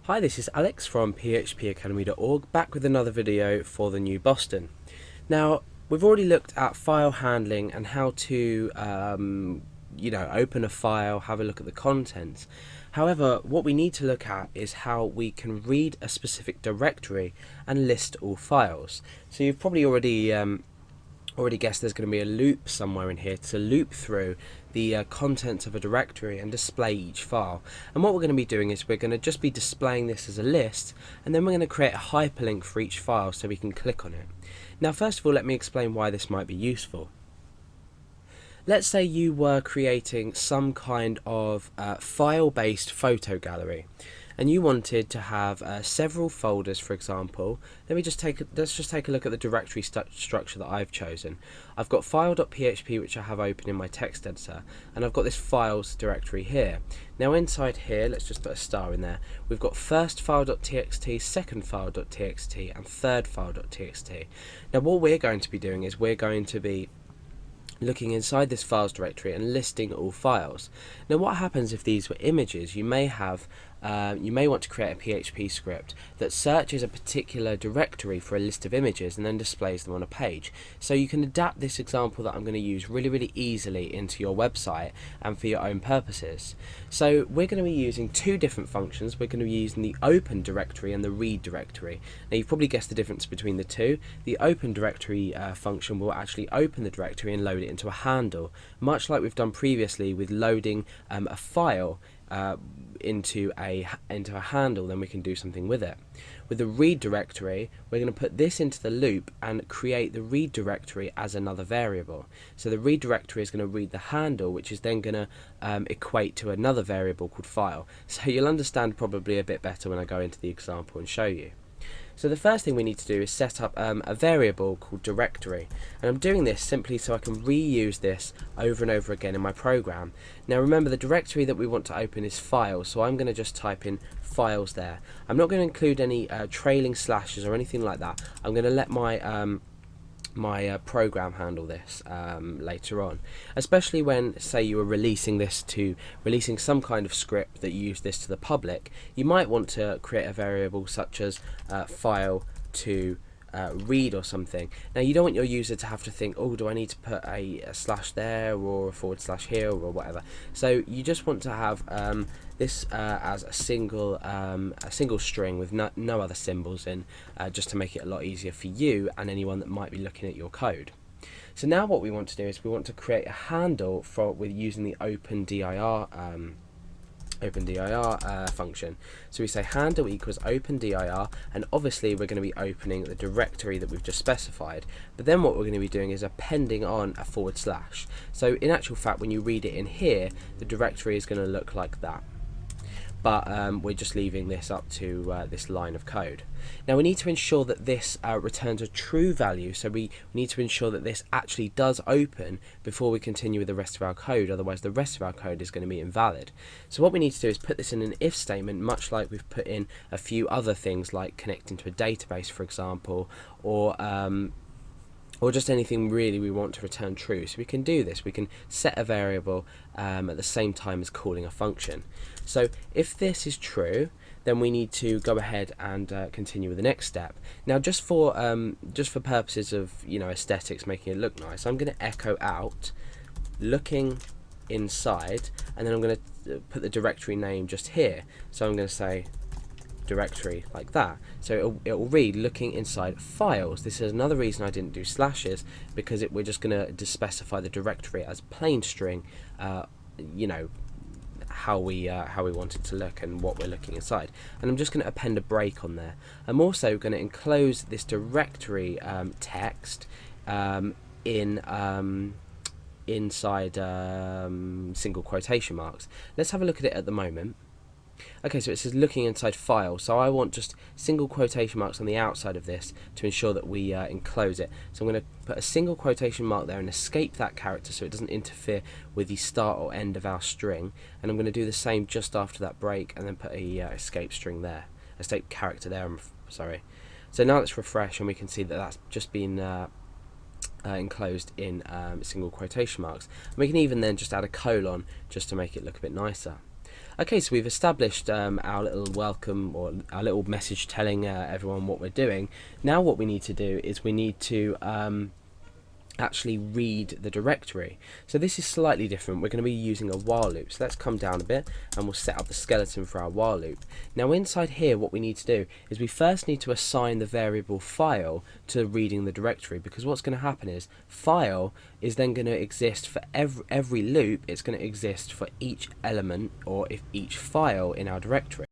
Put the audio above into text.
Hi, this is Alex from phpacademy.org, back with another video for the new Boston. Now, we've already looked at file handling and how to, open a file, have a look at the contents. However, what we need to look at is how we can read a specific directory and list all files. So you've probably already guessed there's going to be a loop somewhere in here to loop through the contents of a directory and display each file. And what we're going to be doing is we're going to just be displaying this as a list, and then we're going to create a hyperlink for each file so we can click on it. Now, first of all, let me explain why this might be useful. Let's say you were creating some kind of file-based photo gallery, and you wanted to have several folders, for example. Let's just take a look at the directory structure that I've chosen. I've got file.php, which I have open in my text editor, and I've got this files directory here. Now inside here, let's just put a star in there. We've got first file.txt, second file.txt, and third file.txt. Now what we're going to be doing is we're going to be looking inside this files directory and listing all files. Now what happens if these were images? You may want to create a PHP script that searches a particular directory for a list of images and then displays them on a page. So you can adapt this example that I'm going to use really easily into your website and for your own purposes. So we're going to be using two different functions. We're going to be using the open directory and the read directory. Now you've probably guessed the difference between the two. The open directory function will actually open the directory and load it into a handle, much like we've done previously with loading a file into a handle. Then we can do something with it. With the read directory, we're going to put this into the loop and create the read directory as another variable. So the read directory is going to read the handle, which is then going to equate to another variable called file. So you'll understand probably a bit better when I go into the example and show you. So the first thing we need to do is set up a variable called directory, and I'm doing this simply so I can reuse this over and over again in my program. Now remember, the directory that we want to open is files, so I'm going to just type in files there. I'm not going to include any trailing slashes or anything like that. I'm going to let my program handle this later on, especially when, say, you were releasing some kind of script that you use this to the public. You might want to create a variable such as file to read or something. Now you don't want your user to have to think, oh, do I need to put a slash there or a forward slash here or whatever. So you just want to have this as a single string with no other symbols in, just to make it a lot easier for you and anyone that might be looking at your code. So now what we want to do is we want to create a handle with using the opendir function. So we say handle equals opendir, and obviously we're going to be opening the directory that we've just specified, but then what we're going to be doing is appending on a forward slash. So in actual fact, when you read it in here, the directory is going to look like that, but we're just leaving this up to this line of code. Now we need to ensure that this returns a true value, so we need to ensure that this actually does open before we continue with the rest of our code, otherwise the rest of our code is going to be invalid. So what we need to do is put this in an if statement, much like we've put in a few other things like connecting to a database, for example, or just anything really we want to return true. So we can do this, we can set a variable at the same time as calling a function. So if this is true, then we need to go ahead and continue with the next step. Now just for purposes of aesthetics, making it look nice, I'm going to echo out looking inside, and then I'm going to put the directory name just here. So I'm going to say directory like that, so it will read looking inside files. This is another reason I didn't do slashes, because we're just going to specify the directory as plain string, how we want it to look and what we're looking inside. And I'm just going to append a break on there. I'm also going to enclose this directory text inside single quotation marks. Let's have a look at it at the moment. Okay, so it says looking inside files, so I want just single quotation marks on the outside of this to ensure that we enclose it. So I'm going to put a single quotation mark there and escape that character so it doesn't interfere with the start or end of our string, and I'm going to do the same just after that break and then put a escape character there, I'm sorry. So now let's refresh and we can see that that's just been enclosed in single quotation marks. And we can even then just add a colon just to make it look a bit nicer. Okay, so we've established our little welcome, or our little message telling everyone what we're doing. Now what we need to do is we need to actually read the directory. So this is slightly different. We're going to be using a while loop. So let's come down a bit and we'll set up the skeleton for our while loop. Now inside here what we need to do is we first need to assign the variable file to reading the directory, because what's going to happen is file is then going to exist for every loop. It's going to exist for each element, or if each file in our directory.